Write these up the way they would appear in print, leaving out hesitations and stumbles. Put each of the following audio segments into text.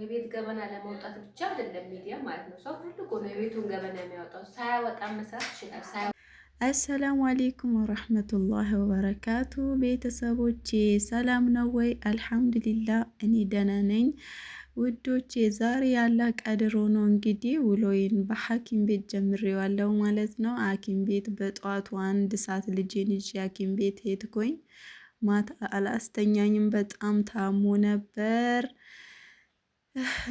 የቤት ገበና ለማውጣት ብቻ አይደለም ሚዲያ ማለት ነው። ሰው ሁሉ ነው የቤቱን ገበና የሚያወጣው። ሳያወጣ መስራት ይችላል። አሰላሙ አሌይኩም ወረህመቱላሂ ወበረካቱ። ቤተሰቦቼ ሰላም ነው ወይ? አልሐምዱሊላ እኔ ደህና ነኝ ውዶቼ። ዛሬ ያለ ቀድሮ ነው እንግዲህ ውሎዬን በሐኪም ቤት ጀምሬዋለሁ ማለት ነው። ሐኪም ቤት በጠዋቱ 1 ሰዓት ልጄን ይዤ ሐኪም ቤት ሄድኩኝ። ማታ አላስተኛኝም፣ በጣም ታሞ ነበር።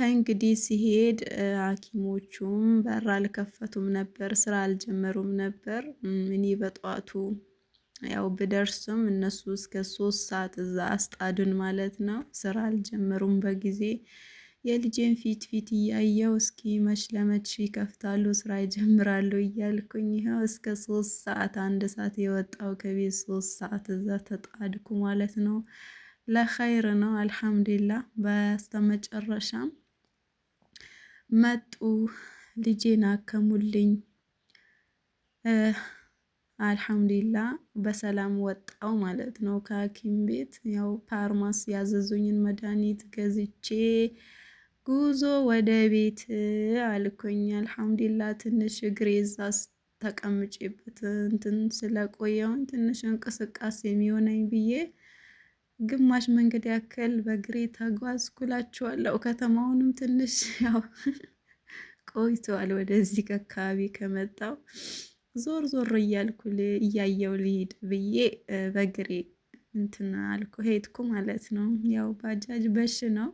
እንግዲህ ሲሄድ ሐኪሞቹም በር አልከፈቱም ነበር፣ ስራ አልጀመሩም ነበር። እኔ በጠዋቱ ያው ብደርስም እነሱ እስከ 3 ሰዓት እዛ አስጣዱን ማለት ነው። ስራ አልጀመሩም በጊዜ። የልጄን ፊት እያየው እስኪ መች ለመች ይከፍታሉ ስራ ይጀምራሉ እያልኩኝ ይኸው እስከ 3 ሰዓት 1 ሰዓት የወጣው ከቤት 3 ሰዓት እዛ ተጣድኩ ማለት ነው። ለኸይር ነው አልሐምዱሊላህ። በስተመጨረሻም መጡ፣ ልጄን አከሙልኝ። አልሐምዱሊላህ በሰላም ወጣው ማለት ነው ከሐኪም ቤት። ያው ፋርማሲ ያዘዙኝን መድኃኒት ገዝቼ ጉዞ ወደ ቤት አልኩኝ። አልሐምዱሊላህ ትንሽ እግሬ እዛ ተቀምጬበት እንትን ስለቆየውን ትንሽ እንቅስቃሴ የሚሆነኝ ብዬ ግማሽ መንገድ ያክል በእግሬ ተጓዝኩላችኋለሁ። ከተማውንም ትንሽ ያው ቆይቷል ወደዚህ አካባቢ ከመጣው ዞር ዞር እያልኩ እያየው ልሂድ ብዬ በእግሬ እንትን አልኩ ሄድኩ ማለት ነው። ያው ባጃጅ በሽ ነው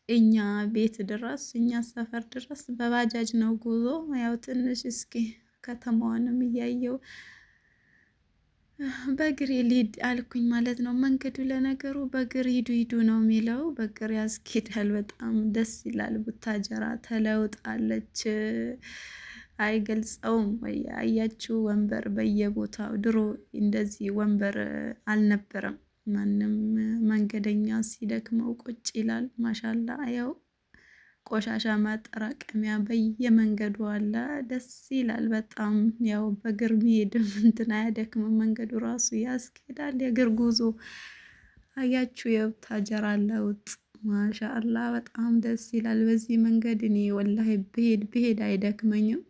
እኛ ቤት ድረስ እኛ ሰፈር ድረስ በባጃጅ ነው ጉዞ። ያው ትንሽ እስኪ ከተማዋንም እያየው በእግሬ ልሂድ አልኩኝ ማለት ነው። መንገዱ ለነገሩ በእግር ሂዱ ነው የሚለው፣ በእግር ያስኬዳል። በጣም ደስ ይላል። ቡታጀራ ተለውጣለች፣ አይገልጸውም ወይ? አያችሁ ወንበር በየቦታው። ድሮ እንደዚህ ወንበር አልነበረም። ማንም መንገደኛ ሲደክመው ቁጭ ይላል። ማሻላ ያው ቆሻሻ ማጠራቀሚያ በየመንገዱ አለ። ደስ ይላል በጣም። ያው በእግር መሄድም እንትን አያደክምም፣ መንገዱ ራሱ ያስኬዳል። የእግር ጉዞ አያችሁ የቡታጀራ ለውጥ ማሻአላ በጣም ደስ ይላል። በዚህ መንገድ እኔ ወላሂ ብሄድ አይደክመኝም፣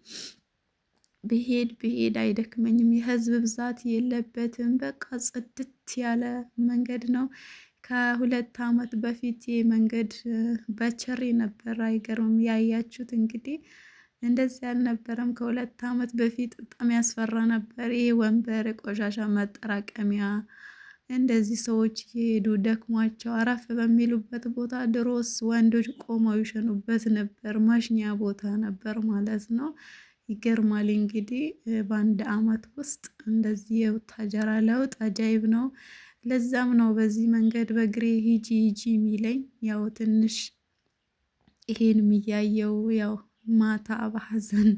ብሄድ አይደክመኝም። የህዝብ ብዛት የለበትም። በቃ ጽድት ያለ መንገድ ነው። ከ2 ዓመት በፊት መንገድ በቸሪ ነበር። አይገርምም? ያያችሁት እንግዲህ እንደዚህ አልነበረም። ከ2 ዓመት በፊት በጣም ያስፈራ ነበር። ይሄ ወንበር ቆሻሻ ማጠራቀሚያ፣ እንደዚህ ሰዎች እየሄዱ ደክሟቸው አረፍ በሚሉበት ቦታ ድሮስ ወንዶች ቆመው ይሸኑበት ነበር። ማሽኛ ቦታ ነበር ማለት ነው። ይገርማል እንግዲህ በ1 ዓመት ውስጥ እንደዚህ የቡታጀራ ለውጥ አጃይብ ነው። ለዛም ነው በዚህ መንገድ በእግሬ ሂጂ የሚለኝ። ያው ትንሽ ይሄን እያየው ያው ማታ በሐዘን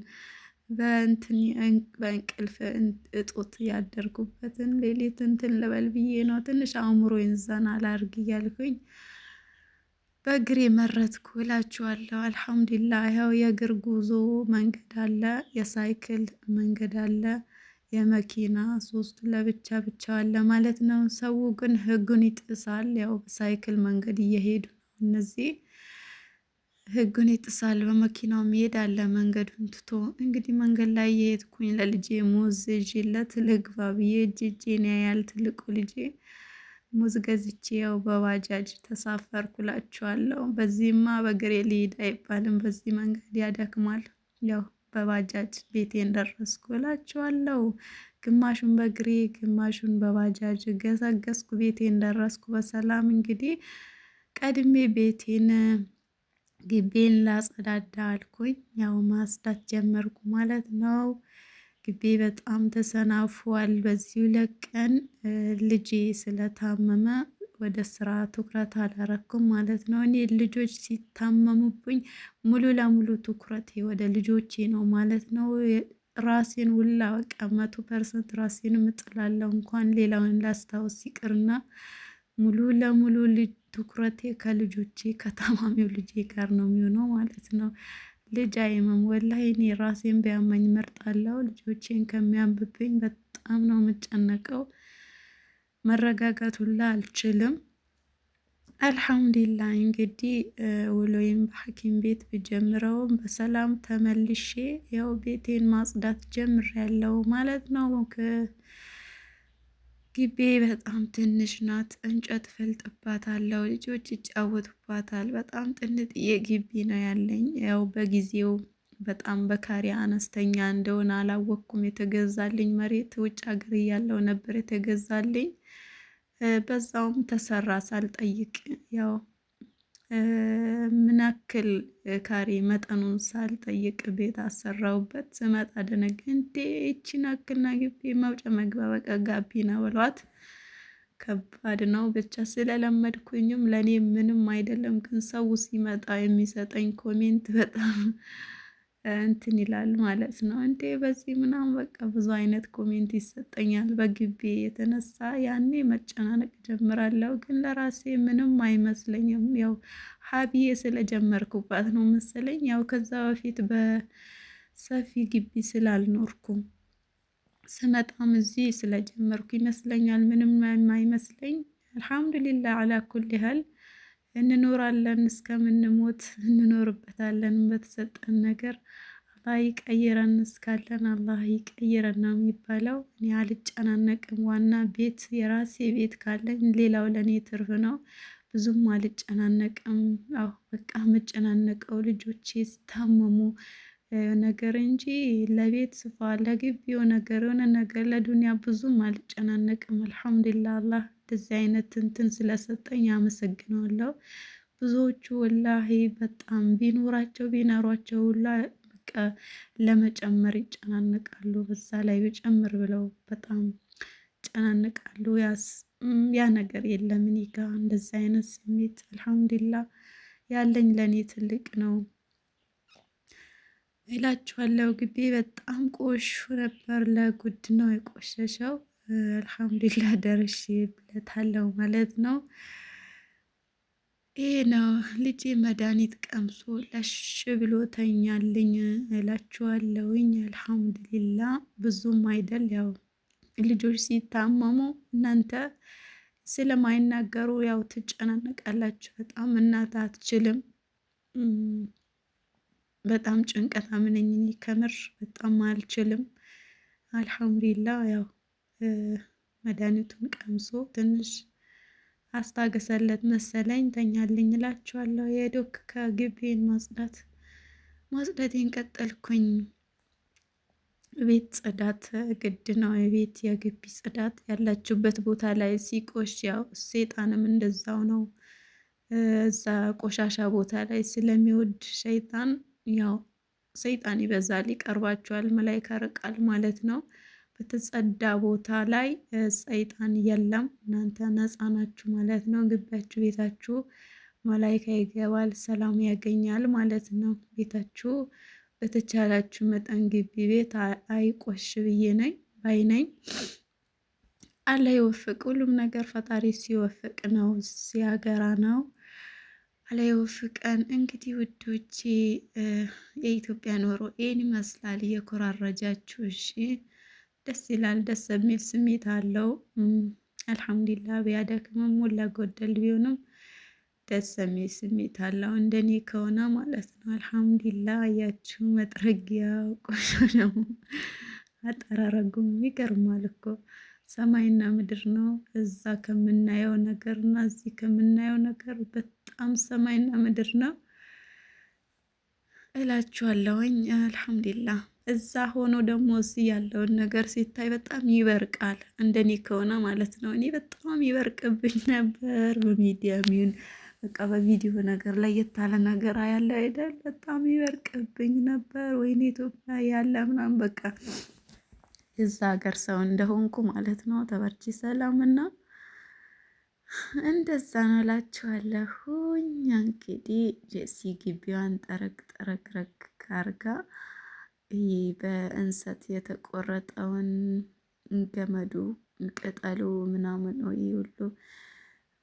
በእንቅልፍ እጦት ያደርጉበትን ሌሊት እንትን ልበል ብዬ ነው። ትንሽ አእምሮዬን ዘና ላድርግ እያልኩኝ በእግሬ መረጥኩ እላችኋለሁ። አልሐምዱሊላህ ያው የእግር ጉዞ መንገድ አለ፣ የሳይክል መንገድ አለ፣ የመኪና 3ቱ ለብቻ ብቻ አለ ማለት ነው። ሰው ግን ህጉን ይጥሳል። ያው በሳይክል መንገድ እየሄዱ ነው እነዚህ፣ ህጉን ይጥሳል። በመኪናው መሄድ አለ መንገዱን ትቶ። እንግዲህ መንገድ ላይ የሄድኩኝ ለልጄ ሙዝ ይዤለት ልግባ ብዬ እጄን ያያል ትልቁ ልጄ። ሙዝ ገዝቼ ያው በባጃጅ ተሳፈርኩላችኋለሁ። በዚህማ በእግሬ ልሂድ አይባልም፣ በዚህ መንገድ ያደክማል። ያው በባጃጅ ቤቴን ደረስኩ እላችኋለሁ። ግማሹን በእግሬ ግማሹን በባጃጅ ገሰገስኩ፣ ቤቴን ደረስኩ በሰላም። እንግዲህ ቀድሜ ቤቴን ግቤን ላጸዳዳ አልኩኝ። ያው ማጽዳት ጀመርኩ ማለት ነው። ግቤ በጣም ተሰናፏል። በዚህ 2 ቀን ልጄ ስለታመመ ወደ ስራ ትኩረት አላረኩም ማለት ነው። እኔ ልጆች ሲታመሙብኝ ሙሉ ለሙሉ ትኩረቴ ወደ ልጆቼ ነው ማለት ነው። ራሴን ሁላ በቃ 100% ራሴን እጥላለሁ። እንኳን ሌላውን ላስታውስ ይቅርና ሙሉ ለሙሉ ትኩረቴ ከልጆቼ ከታማሚው ልጄ ጋር ነው የሚሆነው ማለት ነው። ልጅ አይመም ወላሂ እኔ ራሴን ቢያመኝ መርጣለሁ ልጆቼን ከሚያምብብኝ። በጣም ነው የምጨነቀው፣ መረጋጋት ሁላ አልችልም። አልሐምዱሊላህ እንግዲህ ውሎዬም በሐኪም ቤት ብጀምረውም በሰላም ተመልሼ ያው ቤቴን ማጽዳት ጀምሬያለሁ ማለት ነው። ግቢ በጣም ትንሽ ናት። እንጨት ፈልጥባታለሁ፣ ልጆች ይጫወቱባታል። በጣም ጥንጥዬ ግቢ ነው ያለኝ። ያው በጊዜው በጣም በካሬ አነስተኛ እንደሆነ አላወቅኩም። የተገዛልኝ መሬት ውጭ ሀገር እያለው ነበር የተገዛልኝ። በዛውም ተሰራ ሳልጠይቅ ያው ምን ያክል ካሬ መጠኑን ሳልጠይቅ ቤት አሰራውበት። ስመጣ ደነገ እንዴ ይቺን ያክልና ግቢ መውጫ መግቢያ በቃ ጋቢና በሏት። ከባድ ነው ብቻ ስለለመድኩኝም ለእኔ ምንም አይደለም። ግን ሰው ሲመጣ የሚሰጠኝ ኮሜንት በጣም እንትን ይላል ማለት ነው። እንዴ በዚህ ምናምን በቃ ብዙ አይነት ኮሜንት ይሰጠኛል በግቢ የተነሳ። ያኔ መጨናነቅ ጀምራለሁ፣ ግን ለራሴ ምንም አይመስለኝም። ያው ሀቢዬ ስለጀመርኩባት ነው መሰለኝ። ያው ከዛ በፊት በሰፊ ግቢ ስላልኖርኩም ስመጣም እዚህ ስለጀመርኩ ይመስለኛል ምንም አይመስለኝ። አልሐምዱሊላህ አላ ኩል ያህል እንኖራለን፣ እስከምንሞት እንኖርበታለን። በተሰጠን ነገር አላህ ይቀይረን፣ እስካለን አላህ ይቀይረን ነው የሚባለው። እኔ አልጨናነቅም። ዋና ቤት የራሴ ቤት ካለኝ ሌላው ለእኔ ትርፍ ነው። ብዙም አልጨናነቅም። አዎ በቃ የምጨናነቀው ልጆቼ ሲታመሙ ነገር እንጂ ለቤት ስፋ ለግቢው ነገር የሆነ ነገር ለዱንያ ብዙም አልጨናነቅም። አልሐምዱሊላህ አላህ እንደዚህ አይነት እንትን ስለሰጠኝ አመሰግነዋለሁ። ብዙዎቹ ወላሂ በጣም ቢኖሯቸው ሁላ በቃ ለመጨመር ይጨናነቃሉ። በዛ ላይ ብጨምር ብለው በጣም ይጨናነቃሉ። ያ ነገር የለም እኔ ጋ እንደዚህ አይነት ስሜት። አልሐምዱሊላህ ያለኝ ለእኔ ትልቅ ነው እላችኋለሁ። ግቢ በጣም ቆሾ ነበር። ለጉድ ነው የቆሸሸው። አልሐምዱሊላህ ደርሼበታለሁ ማለት ነው። ይሄ ነው ልጄ መድኃኒት ቀምሶ ለሽ ብሎ ተኛልኝ እላችኋለሁኝ። አልሐምዱሊላህ ብዙም አይደል። ያው ልጆች ሲታመሙ እናንተ ስለማይናገሩ ያው ትጨናነቃላችሁ በጣም። እናት አትችልም። በጣም ጭንቀታም ነኝ እኔ ከምር በጣም አልችልም። አልሐምዱሊላህ ያው መድኃኒቱን ቀምሶ ትንሽ አስታገሰለት መሰለኝ ተኛልኝ እላችኋለሁ። የዶክ ከግቢን ማጽዳቴን ቀጠልኩኝ። ቤት ጽዳት ግድ ነው። የቤት የግቢ ጽዳት ያላችሁበት ቦታ ላይ ሲቆሽ ያው ሴጣንም እንደዛው ነው። እዛ ቆሻሻ ቦታ ላይ ስለሚወድ ሸይጣን ያው ሰይጣን ይበዛል፣ ይቀርባችኋል፣ መላይካ ርቃል ማለት ነው። በተጸዳ ቦታ ላይ ሰይጣን የለም። እናንተ ነፃ ናችሁ ማለት ነው። ግቢያችሁ ቤታችሁ መላይካ ይገባል፣ ሰላም ያገኛል ማለት ነው። ቤታችሁ በተቻላችሁ መጠን ግቢ ቤት አይቆሽ ብዬ ነኝ ባይነኝ። አላህ ይወፍቅ። ሁሉም ነገር ፈጣሪ ሲወፍቅ ነው፣ ሲያገራ ነው። አላህ ይወፍቀን። እንግዲህ ውዶቼ የኢትዮጵያ ኑሮ ይህን ይመስላል። እየኮራረጃችሁ እሺ፣ ደስ ይላል። ደስ የሚል ስሜት አለው። አልሐምዱሊላህ ቢያደክምም ሁላ ጎደል ቢሆንም ደስ የሚል ስሜት አለው። እንደኔ ከሆነ ማለት ነው። አልሐምዱሊላህ አያችሁ፣ መጥረጊያው ቆሻሻው አጠራረጉም ይገርማል እኮ ሰማይና ምድር ነው። እዛ ከምናየው ነገር እና እዚህ ከምናየው ነገር በጣም ሰማይና ምድር ነው እላችኋለሁኝ። አልሐምዱሊላህ እዛ ሆኖ ደግሞ እዚህ ያለውን ነገር ሲታይ በጣም ይበርቃል። እንደኔ ከሆነ ማለት ነው። እኔ በጣም ይበርቅብኝ ነበር በሚዲያ ሚሆን በቃ በቪዲዮ ነገር ላይ የታለ ነገር ያለ አይደል? በጣም ይበርቅብኝ ነበር። ወይኔ ኢትዮጵያ ያለ ምናምን በቃ የዛ ሀገር ሰው እንደሆንኩ ማለት ነው። ተበርቺ ሰላም እና እንደዛ ነው እላችኋለሁኝ። እንግዲህ ጄሲ ግቢዋን ጠረግ ካርጋ ይህ በእንሰት የተቆረጠውን ገመዱ ቅጠሉ ምናምን ወይ ሁሉ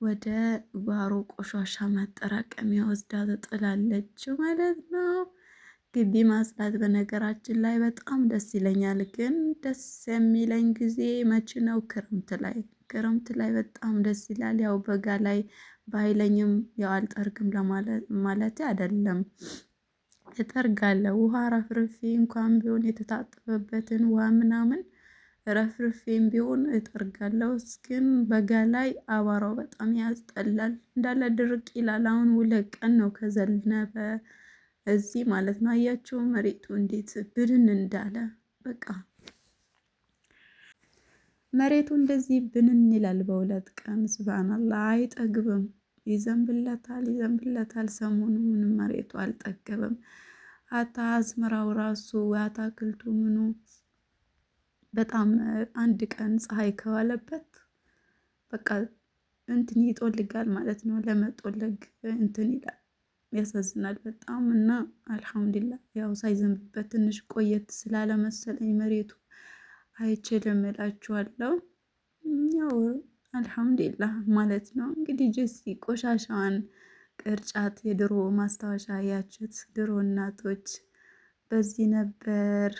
ወደ ጓሮ ቆሻሻ ማጠራቀሚያ ወስዳ ትጥላለች ማለት ነው። ግቢ ማጽዳት በነገራችን ላይ በጣም ደስ ይለኛል። ግን ደስ የሚለኝ ጊዜ መቼ ነው? ክረምት ላይ በጣም ደስ ይላል። ያው በጋ ላይ በኃይለኝም ያው አልጠርግም ማለት አይደለም። እጠርጋለሁ። ውሃ ረፍርፌ እንኳን ቢሆን የተታጠበበትን ውሃ ምናምን ረፍርፌም ቢሆን እጠርጋለሁ። ግን በጋ ላይ አቧራው በጣም ያስጠላል። እንዳለ ድርቅ ይላል። አሁን 2 ቀን ነው ከዘነበ እዚህ ማለት ነው። አያችሁ መሬቱ እንዴት ብንን እንዳለ በቃ መሬቱ እንደዚህ ብንን ይላል በ2 ቀን። ሱብሃንአላህ አይጠግብም። ይዘንብለታል። ሰሞኑ ምንም መሬቱ አልጠገበም። አታ አዝመራው ራሱ አታክልቱ ምኑ በጣም 1 ቀን ፀሐይ ከዋለበት በቃ እንትን ይጦልጋል ማለት ነው። ለመጦለግ እንትን ይላል። ያሳዝናል በጣም እና አልሐምዱሊላህ ያው ሳይዘንብበት ትንሽ ቆየት ስላለ መሰለኝ መሬቱ አይችልም እላችኋለሁ። ያው አልሐምዱሊላህ ማለት ነው። እንግዲህ ጀሲ ቆሻሻዋን ቅርጫት የድሮ ማስታወሻ ያችሁት ድሮ እናቶች በዚህ ነበር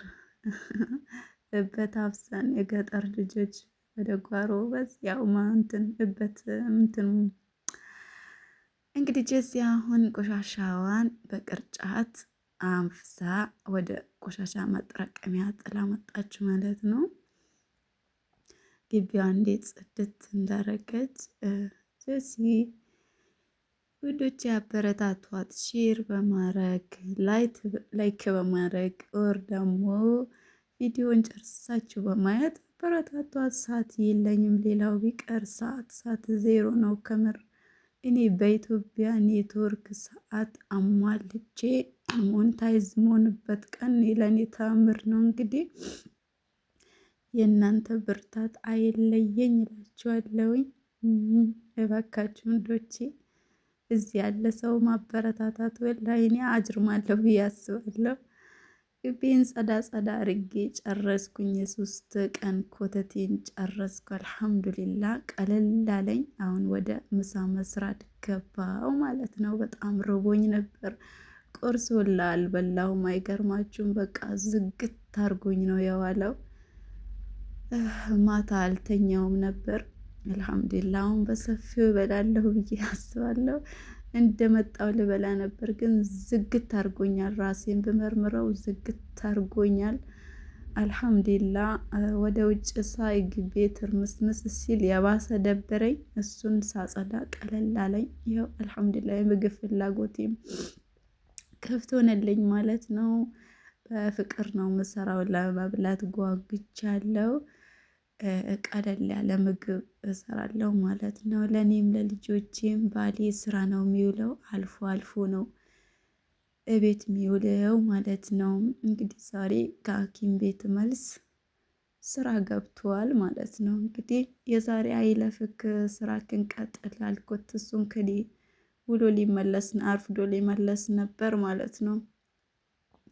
እበት አፍሰን የገጠር ልጆች ወደ ጓሮ በዚያው እንትን እበት እንትን እንግዲህ ጀሲ አሁን ቆሻሻዋን በቅርጫት አንፍሳ ወደ ቆሻሻ ማጠራቀሚያ ጥላ መጣች ማለት ነው። ግቢዋ እንዴት ጽድት እንዳረገች ጀሲ ውዶች ያበረታቷት፣ ሼር በማድረግ ላይክ በማድረግ ኦር ደግሞ ቪዲዮን ጨርሳችሁ በማየት አበረታቷት። ሰዓት የለኝም ሌላው ቢቀር ሰዓት 0 ነው ከምር። እኔ በኢትዮጵያ ኔትወርክ ሰዓት አሟልቼ ሞኔታይዝ መሆንበት ቀን ለእኔ ተአምር ነው። እንግዲህ የእናንተ ብርታት አይለየኝ እላችኋለሁኝ። እባካችሁ ወንዶቼ እዚህ ያለ ሰው ማበረታታት ወላሂ እኔ አጅርማለሁ ብዬ አስባለሁ። ግቢን ጸዳ አርጌ ጨረስኩኝ። የ3 ቀን ኮተቴን ጨረስኩ። አልሐምዱሊላ ቀለል አለኝ። አሁን ወደ ምሳ መስራት ገባው ማለት ነው። በጣም ርቦኝ ነበር። ቁርስ ሁላ አልበላሁም። አይገርማችሁም? በቃ ዝግት አርጎኝ ነው የዋለው። ማታ አልተኛውም ነበር። አልሐምዱሊላ አሁን በሰፊው እበላለሁ ብዬ አስባለሁ። እንደመጣው ልበላ ነበር ግን ዝግት አርጎኛል። ራሴን ብመርምረው ዝግት አርጎኛል። አልሐምዱሊላ ወደ ውጭ ሳይ ግቤ ትርምስምስ ሲል የባሰ ደበረኝ። እሱን ሳጸዳ ቀለል አለኝ። ይኸው አልሐምዱሊላ የምግብ ፍላጎቴም ከፍቶ ሆነልኝ ማለት ነው። በፍቅር ነው የምሰራው። ለመብላት ጓጉቻለሁ። ቀለል ያለ ምግብ እሰራለሁ ማለት ነው። ለእኔም ለልጆቼም። ባሌ ስራ ነው የሚውለው፣ አልፎ አልፎ ነው እቤት የሚውለው ማለት ነው። እንግዲህ ዛሬ ከሐኪም ቤት መልስ ስራ ገብቷል ማለት ነው። እንግዲህ የዛሬ አይለፍክ ስራክን ቀጥል አልኩት። እሱም ከኔ ውሎ ሊመለስ አርፍዶ ሊመለስ ነበር ማለት ነው።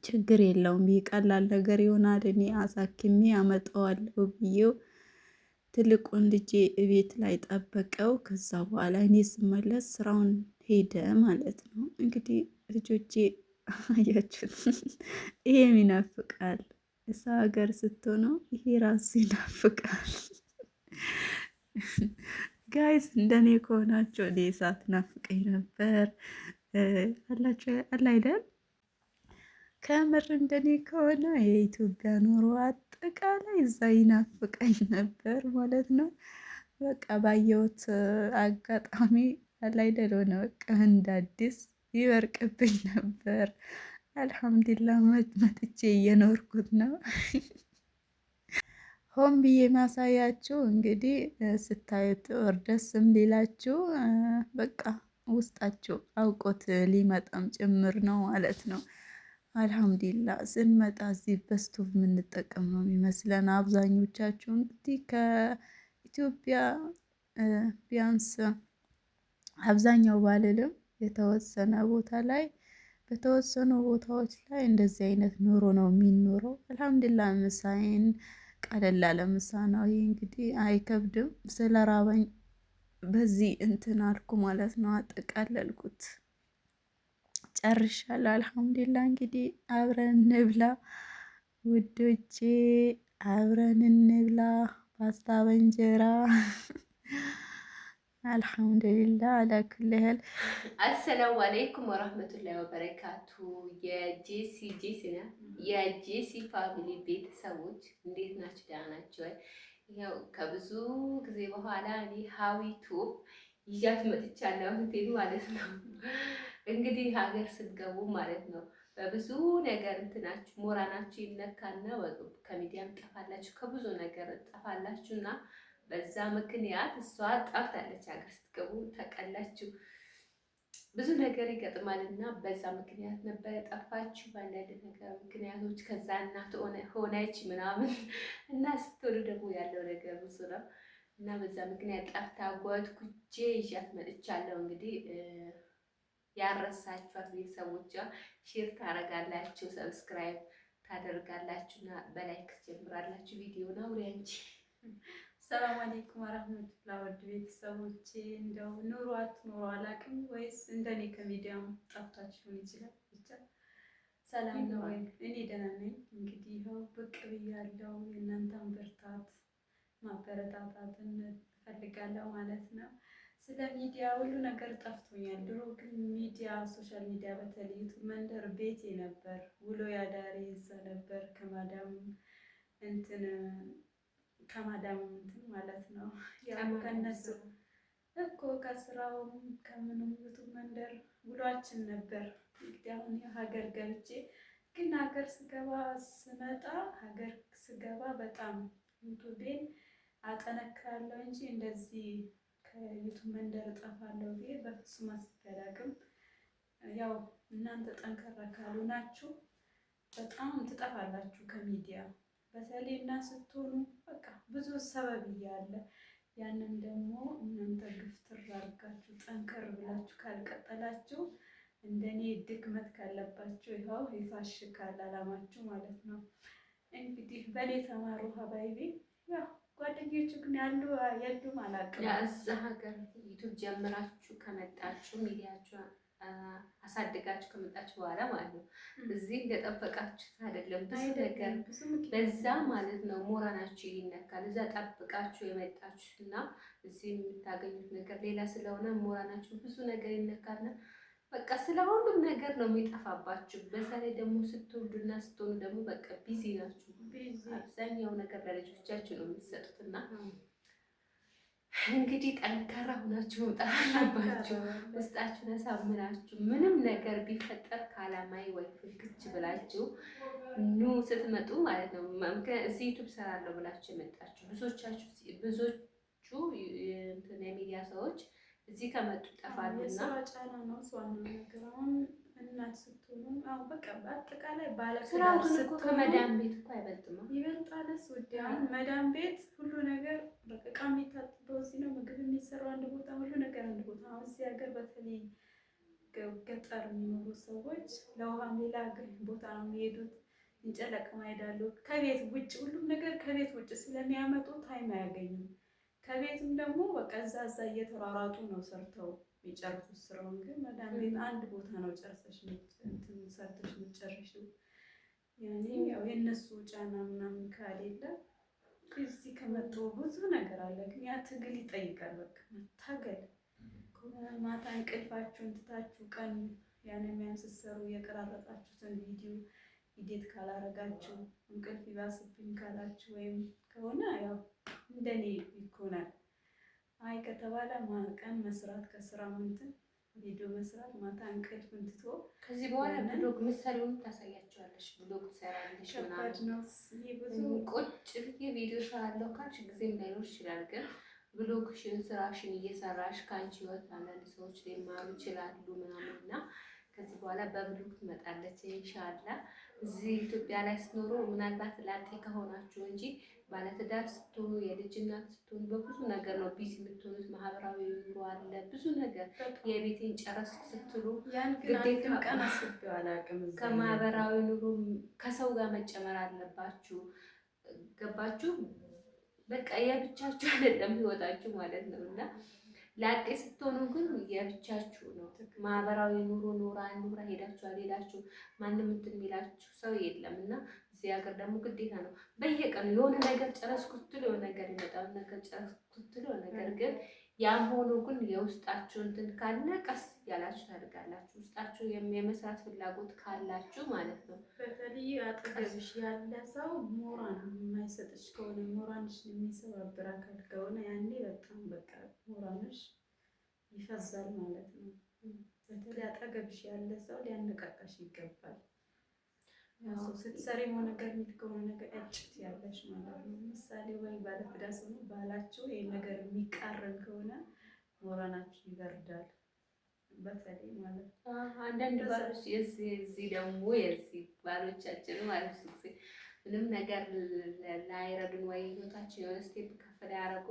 ችግር የለውም ይቀላል ነገር ይሆናል፣ እኔ አሳክሜ አመጣዋለሁ ብዬው ትልቁን ልጄ እቤት ላይ ጠበቀው። ከዛ በኋላ እኔ ስመለስ ስራውን ሄደ ማለት ነው። እንግዲህ ልጆቼ አያችሁት፣ ይሄም ይናፍቃል። እሰው ሀገር ስትሆነው ይሄ ራሱ ይናፍቃል። ጋይስ እንደኔ ከሆናቸው እኔ እሳት ናፍቀኝ ነበር አላቸው አላ አይደል? ከምር እንደኔ ከሆነ የኢትዮጵያ ኑሮ አጠቃላይ እዛ ይናፍቀኝ ነበር ማለት ነው። በቃ ባየሁት አጋጣሚ አላይደል ሆነ በቃ እንደ አዲስ ይበርቅብኝ ነበር። አልሐምዱሊላህ መጥቼ እየኖርኩት ነው። ሆን ብዬ ማሳያችሁ እንግዲህ ስታዩት ደስም ሊላችሁ በቃ ውስጣችሁ አውቆት ሊመጣም ጭምር ነው ማለት ነው። አልሐምዱሊላህ ስንመጣ እዚህ በስቶቭ የምንጠቀም ነው የሚመስለን አብዛኞቻችሁ። እንግዲህ ከኢትዮጵያ ቢያንስ አብዛኛው ባልልም የተወሰነ ቦታ ላይ በተወሰኑ ቦታዎች ላይ እንደዚህ አይነት ኑሮ ነው የሚኖረው። አልሐምዱሊላህ ምሳዬን ቀለል ያለ ምሳ ነው ይሄ። እንግዲህ አይከብድም። ስለ ራበኝ በዚህ እንትን አልኩ ማለት ነው። አጠቃለልኩት ጨርሻለሁ። አልሐምዱሊላህ እንግዲህ አብረን እንብላ ውዶቼ፣ አብረን እንብላ ፓስታ በእንጀራ አልሐምዱሊላህ አላ ኩሊ ሀል። አሰላሙ አለይኩም ወራህመቱላሂ ወበረካቱ። የጄሲ ፋሚሊ ቤተሰቦች እንዴት ናችሁ? ደህና ናችሁ ወይ? ያው ከብዙ ጊዜ በኋላ እኔ ሀዊቱ ይዣት መጥቻለሁ እህቴን ማለት ነው። እንግዲህ ሀገር ስትገቡ ማለት ነው በብዙ ነገር እንትናችሁ ሞራናችሁ ይነካና ከሚዲያም ጠፋላችሁ፣ ከብዙ ነገር ጠፋላችሁና በዛ ምክንያት እሷ ጠፍታለች። ሀገር ስትገቡ ተቀላችሁ ብዙ ነገር ይገጥማልና በዛ ምክንያት ነበር የጠፋችሁ። በአንዳንድ ነገር ምክንያቶች ከዛ እናት ሆነች ምናምን እና ስትወዱ ደግሞ ያለው ነገር ብዙ ነው እና በዛ ምክንያት ጠፍታ ጓትኩቼ ይዣት መጥቻለሁ። እንግዲህ ያረሳችኋት ቤተሰቦቿ ሼር ታደርጋላችሁ፣ ሰብስክራይብ ታደርጋላችሁና በላይክ ጀምራላችሁ ቪዲዮ ነው አንቺ። ሰላም አለይኩም ወራህመቱላሂ ወድ ቤተሰቦቼ፣ እንደው ኑሮ አትኑሮ አላውቅም፣ ወይስ እንደኔ ከሚዲያም ጠፍታችሁ ሊሆን ይችላል። ብቻ ሰላም ነው ወይ? እኔ ደህና ነኝ። እንግዲህ ይኸው ብቅ ብያለሁ። የእናንተን ብርታት ማበረታታትን እፈልጋለሁ ማለት ነው። ስለ ሚዲያ ሁሉ ነገር ጠፍቶኛል። ድሮ ግን ሚዲያ፣ ሶሻል ሚዲያ በተለይ ዩቱብ መንደር ቤቴ ነበር። ውሎ ያዳሪ እዛ ነበር ከማዳም እንትን ማለት ነው። ያው ከነሱ እኮ ከስራውም ከምንም ዩቱብ መንደር ውሏችን ነበር። እንግዲህ አሁን ሀገር ገብቼ ግን ሀገር ስገባ በጣም ዩቱቤን አጠነክራለሁ እንጂ እንደዚህ ከዩቱብ መንደር እጠፋለሁ ብዬ በፍጹም አስቤ አላውቅም። ያው እናንተ ጠንከራ ካሉ ናችሁ በጣም ትጠፋላችሁ ከሚዲያ በተለይ እና ስትሆኑ በቃ ብዙ ሰበብ እያለ ያንን ደግሞ እናንተ ግፍትር አድርጋችሁ ጠንከር ብላችሁ ካልቀጠላችሁ እንደኔ ድክመት ካለባችሁ ይኸው ይፋሽካል አላማችሁ ማለት ነው። እንግዲህ በኔ ተማሩ ሀባይቤ። ያው ጓደኞቹ ግን ያሉ የሉም አላውቅም። እዛ ሀገር ዩቱብ ጀምራችሁ ከመጣችሁ ሚዲያችሁ አሳድጋችሁ ከመጣችሁ በኋላ ማለት ነው እዚህ እንደጠበቃችሁት አይደለም። ብዙ ነገር በዛ ማለት ነው ሞራናችሁ ይነካል። እዛ ጠብቃችሁ የመጣችሁ እና እዚህ የምታገኙት ነገር ሌላ ስለሆነ ሞራናችሁ ብዙ ነገር ይነካልና በቃ ስለ ሁሉም ነገር ነው የሚጠፋባችሁ። በዛ ላይ ደግሞ ስትወልዱና ስትሆኑ ደግሞ በቃ ቢዚ ናችሁ። አብዛኛው ነገር ለልጆቻችሁ ነው የሚሰጡትና እንግዲህ ጠንካራ ሆናችሁ መምጣት አለባችሁ። ውስጣችሁን አሳምናችሁ ምንም ነገር ቢፈጠር ከአላማዬ ወይ ፍንክች ብላችሁ ኑ ስትመጡ ማለት ነው። ምክንያቱም እዚህ ዩቱብ ሰራለሁ ብላችሁ የመጣችሁ ብዙዎቹ የሚዲያ ሰዎች እዚህ ከመጡ ጠፋሉና ጫና ነው ዋናው ነገር። አሁን እናት ስትሆኑ አሁን በቃ በአጠቃላይ ስራው ግን እኮ ከመዳም ቤት እኮ አይበልጥም፣ ይበልጣልስ ውዴ። አሁን መዳም ቤት ሁሉ ነገር በቃ ዕቃ የሚታጠበው እዚህ ነው፣ ምግብ የሚሰራው አንድ ቦታ፣ ሁሉ ነገር አንድ ቦታ። አሁን እዚህ ሀገር በተለይ ገጠር የሚኖሩ ሰዎች ለውሃም ሌላ ቦታ ነው የሚሄዱት፣ እንጨት ለቅማ ይሄዳሉ። ከቤት ውጭ ሁሉም ነገር ከቤት ውጭ ስለሚያመጡ ታይም አያገኙም። ከቤትም ደግሞ በቃ እዛ እየተሯሯጡ ነው ሰርተው የሚጨርሱት ስራውን። ግን መዳም ቤት አንድ ቦታ ነው ጨርሰሽ ሰርተሽ የምትጨርሺው። ያኔ ያው የእነሱ ጫና ምናምን ካሌለ እዚህ ከመጡ ብዙ ነገር አለ። ግን ያ ትግል ይጠይቃል። በቃ መታገል። ማታ እንቅልፋችሁን ትታችሁ ቀን ያንን ስትሰሩ የቀራረጣችሁትን ቪዲዮ ኢዴት ካላረጋችሁ እንቅልፍ ይባስብኝ ካላችሁ ወይም ከሆነ ያው እንደኔ ይኮናል። አይ ከተባለ ቀን መስራት ከስራ ምንትን ቪዲዮ መስራት ማታ እንቅልፍ እንትቶ ከዚህ በኋላ ብሎግ ምሳሌውን ታሳያቸዋለሽ። ብሎግ ትሰራለሽ ምናምን ቁጭ ብዬ ቪዲዮ ሰራለሁ ካልሽ ጊዜም ላይኖር ይችላል። ግን ብሎግሽን ስራሽን እየሰራሽ ከአንቺ ህይወት አንዳንድ ሰዎች ሊማሩ ይችላሉ ምናምን እና ከዚህ በኋላ በብሎግ ትመጣለች ኢንሻአላህ። እዚህ ኢትዮጵያ ላይ ስትኖሩ ምናልባት ላጤ ከሆናችሁ እንጂ ባለትዳር ስትሆኑ የልጅ እናት ስትሆኑ በብዙ ነገር ነው ቢዚ የምትሆኑት። ማህበራዊ ኑሮ አለ ብዙ ነገር። የቤቴን ጨረስ ስትሉ ግዴታ ከማህበራዊ ኑሮ ከሰው ጋር መጨመር አለባችሁ። ገባችሁ? በቃ የብቻችሁ አይደለም ህይወታችሁ ማለት ነው እና ላጤ ስትሆኑ ግን የብቻችሁ ነው። ማህበራዊ ኑሮ ኑራ ሄዳችሁ ማንም እንትን የሚላችሁ ሰው የለም እና እዚህ ሀገር ደግሞ ግዴታ ነው በየቀኑ የሆነ ነገር ጨረስኩ ስትሉ የሆነ ነገር ይመጣል፣ ነገር ጨረስኩ ስትሉ የሆነ ነገር። ግን ያም ሆኖ ግን የውስጣችሁ እንትን ካለ ቀስ ያላችሁ ታደርጋላችሁ። ውስጣችሁ የመስራት ፍላጎት ካላችሁ ማለት ነው። በተለይ አጠገብሽ ያለ ሰው ሞራን የማይሰጥሽ ከሆነ ሞራንሽ የሚሰባብር አካል ከሆነ ያኔ በጣም በቃ ሞራንሽ ይፈዛል ማለት ነው። በተለይ አጠገብሽ ያለ ሰው ሊያነቃቃሽ ይገባል። ስትሰሪ የሆነ ነገር ከሆነ ነገር እጭት ያለሽ ማለት ነው። ምሳሌ ወይ ባለትዳር ሰው ነው ባላችሁ ይሄ ነገር የሚቃረን ከሆነ ሞራናችሁ ይበርዳል። በተለይ ማለት ነው አንዳንድ ባሎች የዚህ ደግሞ የዚህ ባሎቻችን ማለት ነው ምንም ነገር ላይረዱን ወይ ህይወታችን የሆነ ስቴፕ ከፍ ላያደርጉ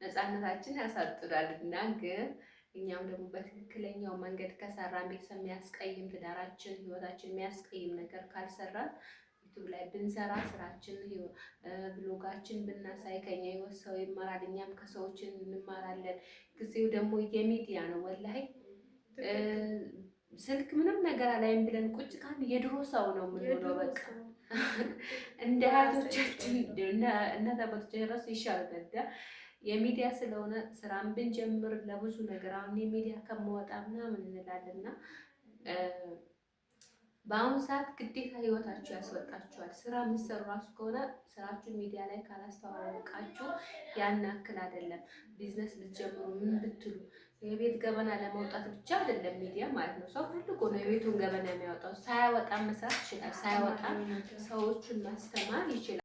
ነፃነታችን ያሳጡናል እና ግን እኛም ደግሞ በትክክለኛው መንገድ ከሰራን ቤተሰብ የሚያስቀይም ትዳራችን ህይወታችን የሚያስቀይም ነገር ካልሰራን ዩቱብ ላይ ብንሰራ ስራችን ብሎጋችን ብናሳይ ከኛ ህይወት ሰው ይማራል፣ እኛም ከሰዎችን እንማራለን። ጊዜው ደግሞ የሚዲያ ነው። ወላሂ ስልክ ምንም ነገር አላይም ብለን ቁጭ ካል የድሮ ሰው ነው የምንሆነው። በቃ እንደ አያቶቻችን እናት አባቶቻችን ራሱ ይሻላል። የሚዲያ ስለሆነ ስራን ብንጀምር ለብዙ ነገር አሁን የሚዲያ ከመወጣ ምናምን እንላለንና በአሁኑ ሰዓት ግዴታ ህይወታችሁ ያስወጣችኋል። ስራ የምትሰሩ ራሱ ከሆነ ስራችሁ ሚዲያ ላይ ካላስተዋወቃችሁ ያን ያክል አይደለም። ቢዝነስ ብትጀምሩ ምን ብትሉ የቤት ገበና ለመውጣት ብቻ አይደለም ሚዲያ ማለት ነው። ሰው ሁሉ ነው የቤቱን ገበና የሚያወጣው። ሳያወጣ መስራት ይችላል። ሳያወጣ ሰዎችን ማስተማር ይችላል።